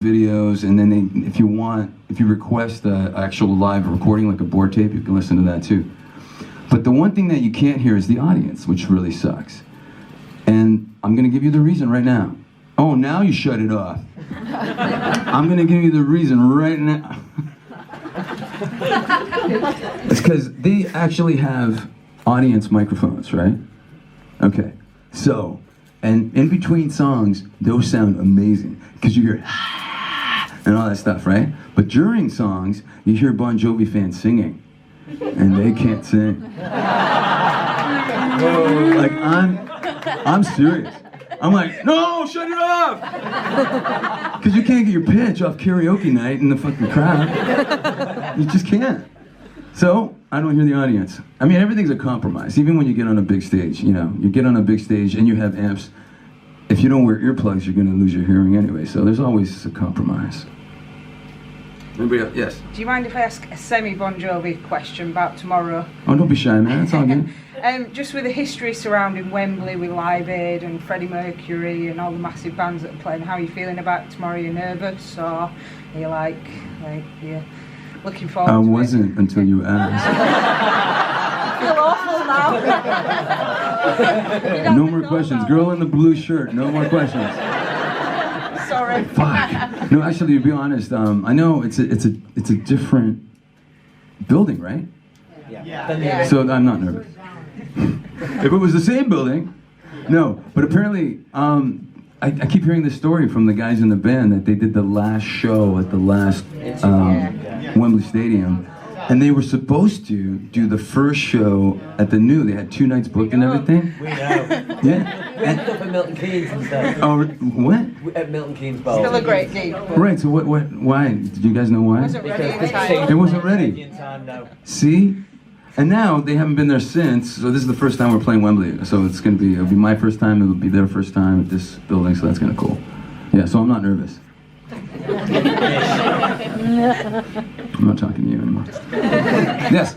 videos, and then if you request an actual live recording, like a board tape, you can listen to that too. But the one thing that you can't hear is the audience, which really sucks. And I'm gonna give you the reason right now. Oh, now you shut it off. I'm gonna give you the reason right now. It's because they actually have audience microphones, right? Okay, so, and in between songs, those sound amazing, because you hear and all that stuff, right? But during songs, you hear Bon Jovi fans singing, and they can't sing. Like, I'm serious. I'm like, no, shut it off! Because you can't get your pitch off karaoke night in the fucking crowd. You just can't. So, I don't hear the audience. I mean, everything's a compromise. Even when you get on a big stage, you know, you get on a big stage and you have amps. If you don't wear earplugs, you're gonna lose your hearing anyway. So there's always a compromise. Anybody else? Yes? Do you mind if I ask a semi-Bon Jovi question about tomorrow? Oh, don't be shy, man. It's all good. Just with the history surrounding Wembley with Live Aid and Freddie Mercury and all the massive bands that are playing, how are you feeling about tomorrow? Are you nervous, or are you like you're looking forward to it? I wasn't until you asked. I feel awful now. No more questions. Girl in the blue shirt, no more questions. Sorry. Fuck. No, actually, to be honest, I know it's a different building, right? Yeah. So I'm not nervous. If it was the same building, no. But apparently, I keep hearing this story from the guys in the band that they did the last show at the last Wembley Stadium, and they were supposed to do the first show at the new. They had 2 nights booked and everything. We know. Yeah. We ended up at Milton Keynes instead. Oh, what? At Milton Keynes Bowl. Still a great gig. Right. So what? Why? Did you guys know why? Wasn't ready in time. It wasn't ready. In time, no. See? And now they haven't been there since, so this is the first time we're playing Wembley. So it'll be my first time, it'll be their first time at this building, so that's kind of cool. Yeah, so I'm not nervous. I'm not talking to you anymore. Yes?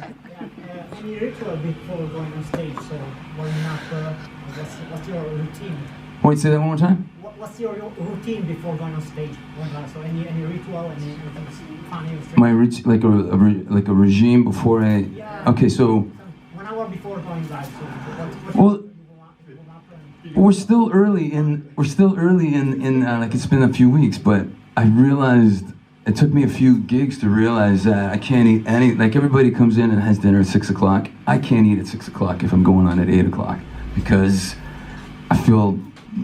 Any ritual before going on stage, so warming up, what's your routine? Wait, say that one more time? What's your routine before going on stage? So any ritual, anything funny? Like a regime before I... Yeah. Okay, so... 1 hour before going live, so what Well, we're still early in like it's been a few weeks, but I realized it took me a few gigs to realize that I can't eat any, like everybody comes in and has dinner at 6 o'clock. I can't eat at 6 o'clock if I'm going on at 8 o'clock because I feel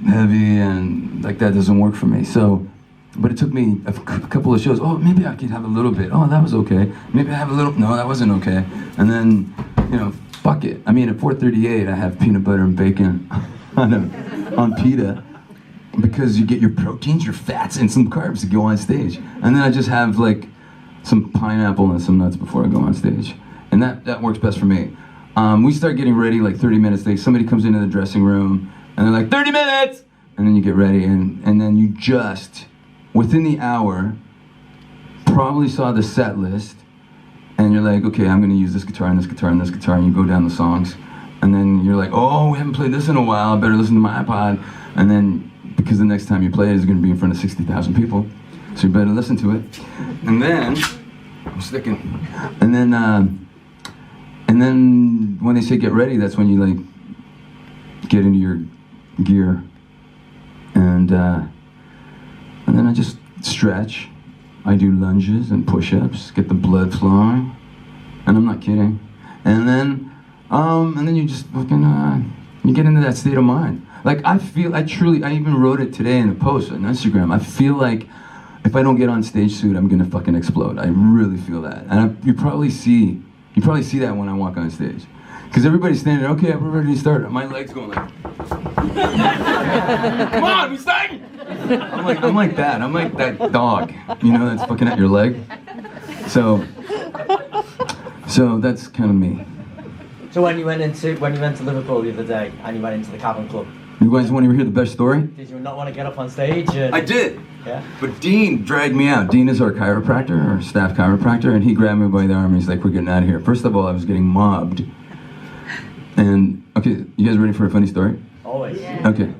heavy and like that doesn't work for me. So, but it took me a couple of shows. Oh, maybe I could have a little bit. Oh, that was okay. Maybe I have a little, no, that wasn't okay. And then, you know, fuck it. I mean, at 4:38, I have peanut butter and bacon on pita because you get your proteins, your fats, and some carbs to go on stage. And then I just have like some pineapple and some nuts before I go on stage. And that works best for me. We start getting ready like 30 minutes late. Somebody comes into the dressing room and they're like, 30 minutes! And then you get ready and then you just, within the hour, probably saw the set list and you're like, okay, I'm gonna use this guitar and this guitar and this guitar, and you go down the songs. And then you're like, oh, we haven't played this in a while, I better listen to my iPod. And then, because the next time you play it is gonna be in front of 60,000 people, so you better listen to it. And then, I'm sticking. And then when they say get ready, that's when you like, get into your gear. And then I just stretch. I do lunges and push-ups, get the blood flowing. And I'm not kidding. And then you just fucking, you get into that state of mind. Like I even wrote it today in a post on Instagram. I feel like if I don't get on stage soon, I'm gonna fucking explode. I really feel that. And you probably see that when I walk on stage. Because everybody's standing there, okay, we're ready to start. My legs going like, come on, we starting! I'm like that. I'm like that dog, you know, that's fucking at your leg. So that's kind of me. So when you went to Liverpool the other day and you went into the Cabin Club, you guys want to hear the best story? did you not want to get up on stage? I did. Yeah. But Dean dragged me out. Dean is our chiropractor, our staff chiropractor, and he grabbed me by the arm and he's like, we're getting out of here. First of all, I was getting mobbed. And, okay, you guys ready for a funny story? Always. Okay.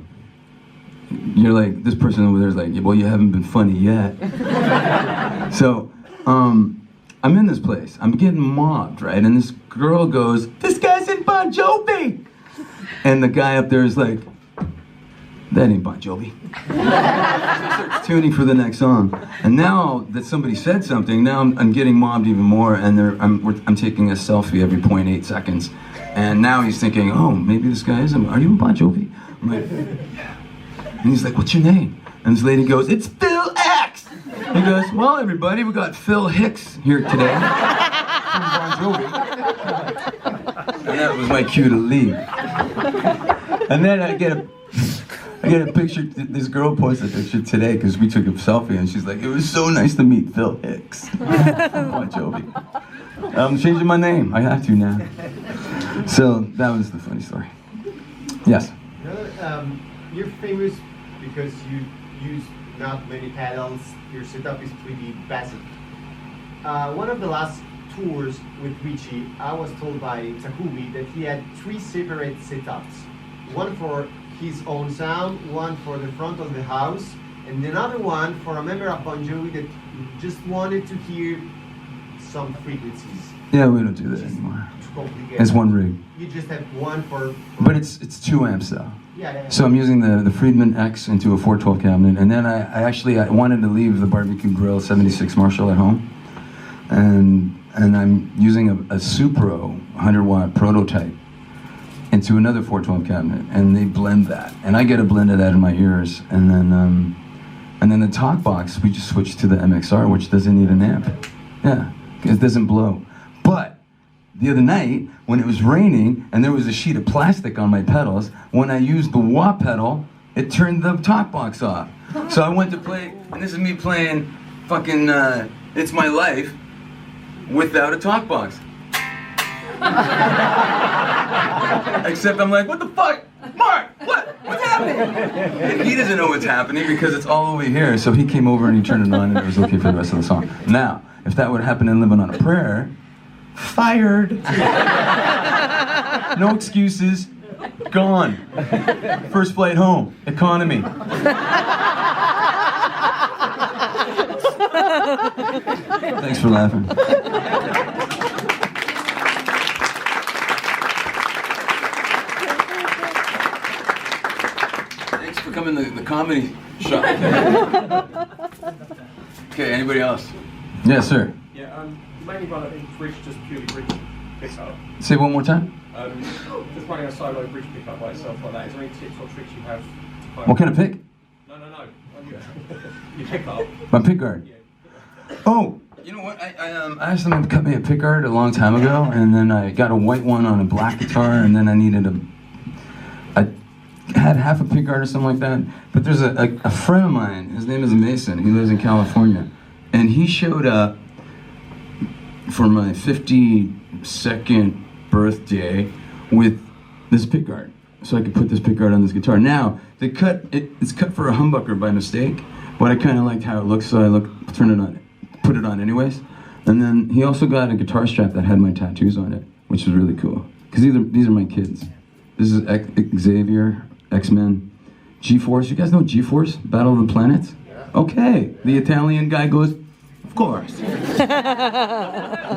you're like, this person over there is like, well, you haven't been funny yet. So, I'm in this place. I'm getting mobbed, right? And this girl goes, this guy's in Bon Jovi! And the guy up there is like, that ain't Bon Jovi. So he starts tuning for the next song. And now that somebody said something, now I'm getting mobbed even more, and I'm taking a selfie every 0.8 seconds. And now he's thinking, oh, maybe this guy is, are you in Bon Jovi? I'm like, yeah. And he's like, what's your name? And this lady goes, it's Phil X! He goes, well, everybody, we got Phil Hicks here today from Bon Jovi. And that was my cue to leave. And then I get a picture, this girl posted a picture today because we took a selfie, and she's like, it was so nice to meet Phil Hicks from Bon Jovi. I'm changing my name, I have to now. So that was the funny story. Yes? You're famous because you use not many pedals, your setup is pretty basic. One of the last tours with Richie, I was told by Takumi that he had 3 separate setups. One for his own sound, one for the front of the house, and another one for a member of Bon Jovi that just wanted to hear some frequencies. Yeah, we don't do that anymore. It's complicated. It's one rig. You just have one for But it's 2 amps though. yeah. So I'm using the Friedman X into a 412 cabinet, and then I wanted to leave the barbecue grill 76 Marshall at home, and I'm using a Supro 100-watt prototype into another 412 cabinet, and they blend that, and I get a blend of that in my ears, and then the talk box we just switched to the MXR, which doesn't need an amp. Yeah, it doesn't blow. But the other night, when it was raining and there was a sheet of plastic on my pedals, when I used the wah pedal, it turned the talk box off. So I went to play, and this is me playing fucking It's My Life without a talk box. Except I'm like, what the fuck? Mark, what's happening? And he doesn't know what's happening because it's all over here. So he came over and he turned it on, and it was okay for the rest of the song. Now, if that would happen in Living on a Prayer, fired. No excuses. Gone. First flight home. Economy. Thanks for laughing. Thanks for coming to the comedy shop. Okay, anybody else? Yes, sir. Yeah, mainly run a bridge, just purely bridge pickup. Say one more time. Just running a solo bridge pickup by itself like that. Is there any tips or tricks you have? What kind of pick? No. You pick up. My pick guard. Yeah. Oh, you know what? I asked them to cut me a pick guard a long time ago, and then I got a white one on a black guitar, and then I needed I had half a pick guard or something like that. But there's a friend of mine. His name is Mason. He lives in California, and he showed up for my 52nd birthday with this pick guard, so I could put this pick guard on this guitar. Now it's cut for a humbucker by mistake, but I kind of liked how it looks, so I put it on anyways. And then he also got a guitar strap that had my tattoos on it, which was really cool because these are my kids. This is Xavier, X-Men, G-Force. You guys know G-Force, Battle of the Planets? Okay, the Italian guy goes, of course.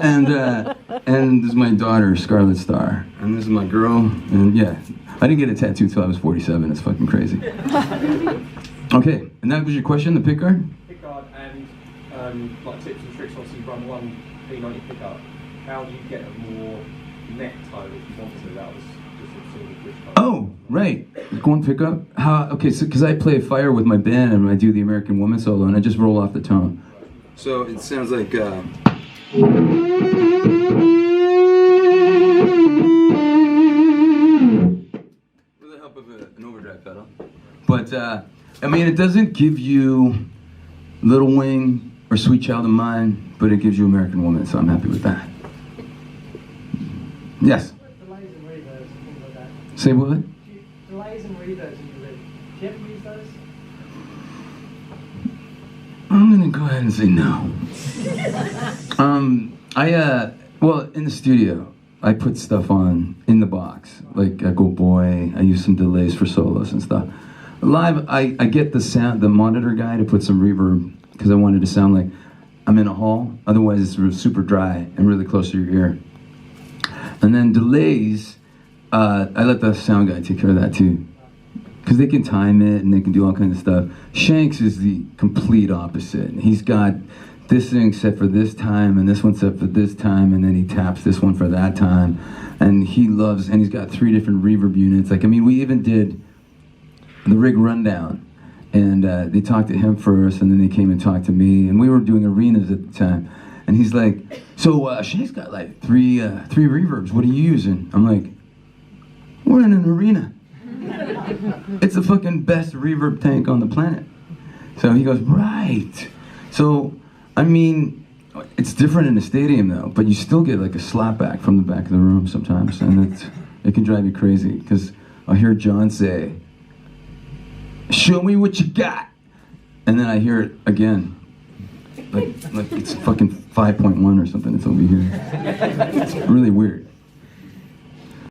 And this is my daughter, Scarlet Star, and this is my girl. And yeah, I didn't get a tattoo till I was 47. It's fucking crazy. Okay, and that was your question, the pick guard? Pick guard and like tips and tricks. Obviously, you run one P90 pickup. How do you get a more net tone if you want to? That was just a single bridge tone. Oh, right. Going pickup. Okay, so because I play Fire with my band and I do the American Woman solo, and I just roll off the tone. So it sounds like. With the help of an overdrive pedal. But, I mean, it doesn't give you Little Wing or Sweet Child of Mine, but it gives you American Woman, so I'm happy with that. Yes? Delays and reverbs and things like that. Say what? Delays and reverbs in your rig. Do you ever use those? I'm gonna go ahead and say no. Well, in the studio, I put stuff on in the box. Like I Go Boy, I use some delays for solos and stuff. Live, I get the sound, the monitor guy to put some reverb because I wanted to sound like I'm in a hall. Otherwise, it's super dry and really close to your ear. And then delays, I let the sound guy take care of that too, because they can time it and they can do all kinds of stuff. Shanks is the complete opposite. He's got this thing set for this time and this one set for this time, and then he taps this one for that time. And he loves, and he's got 3 different reverb units. Like, I mean, we even did the rig rundown, and they talked to him first, and then they came and talked to me, and we were doing arenas at the time. And he's like, so Shane's got like three reverbs. What are you using? I'm like, we're in an arena. It's the fucking best reverb tank on the planet. So he goes, right. So, I mean, it's different in a stadium though, but you still get like a slapback from the back of the room sometimes, and it can drive you crazy, because I'll hear John say, show me what you got. And then I hear it again. Like it's fucking 5.1 or something. It's over here. It's really weird.